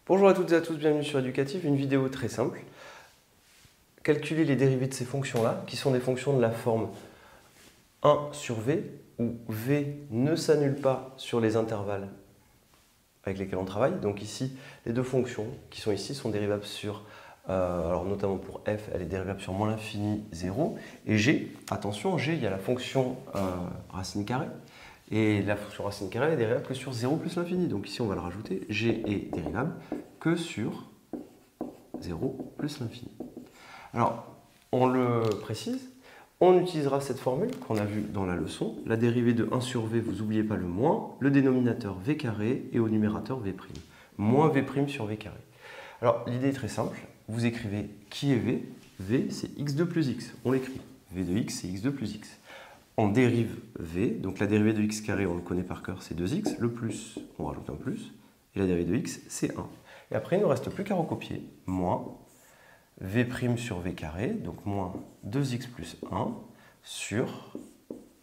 Bonjour à toutes et à tous, bienvenue sur Éducatif, une vidéo très simple. Calculer les dérivées de ces fonctions-là, qui sont des fonctions de la forme 1 sur V, où V ne s'annule pas sur les intervalles avec lesquels on travaille. Donc ici, les deux fonctions qui sont ici sont dérivables sur, alors notamment pour f, elle est dérivable sur moins l'infini 0. Et g, attention, g, il y a la fonction racine carrée. Et la fonction racine carrée est dérivable que sur 0 plus l'infini. Donc ici, on va le rajouter. G est dérivable que sur 0 plus l'infini. Alors, on le précise, on utilisera cette formule qu'on a vue dans la leçon. La dérivée de 1 sur v, vous n'oubliez pas le moins, le dénominateur v carré et au numérateur v'. Moins v' sur v carré. Alors, l'idée est très simple. Vous écrivez qui est v. V, c'est x2 plus x. On l'écrit. v de x, c'est x2 plus x. On dérive v, donc la dérivée de x carré, on le connaît par cœur, c'est 2x. Le plus, on rajoute un plus. Et la dérivée de x, c'est 1. Et après, il ne nous reste plus qu'à recopier. Moins v' sur v carré, donc moins 2x plus 1 sur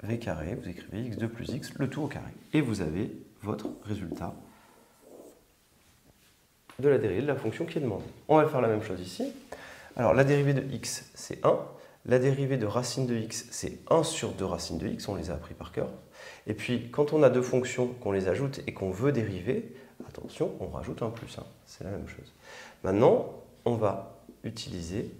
v carré. Vous écrivez x2 plus x, le tout au carré. Et vous avez votre résultat de la dérivée de la fonction qui est demandée. On va faire la même chose ici. Alors, la dérivée de x, c'est 1. La dérivée de racine de x, c'est 1 sur 2 racines de x, on les a appris par cœur. Et puis, quand on a deux fonctions, qu'on les ajoute et qu'on veut dériver, attention, on rajoute un plus 1, c'est la même chose. Maintenant, on va utiliser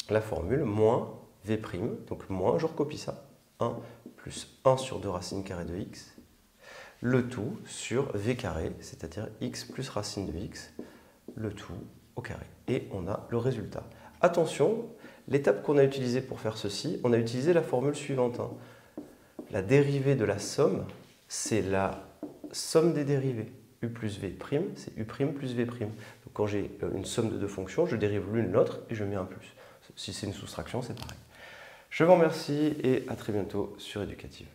la formule moins v', donc moins, je recopie ça, 1 plus 1 sur 2 racines carrées de x, le tout sur v carré, c'est-à-dire x plus racine de x, le tout au carré. Et on a le résultat. Attention, l'étape qu'on a utilisée pour faire ceci, on a utilisé la formule suivante. La dérivée de la somme, c'est la somme des dérivées. U plus V', c'est U' plus V'. Donc quand j'ai une somme de deux fonctions, je dérive l'une l'autre et je mets un plus. Si c'est une soustraction, c'est pareil. Je vous remercie et à très bientôt sur Éducatif.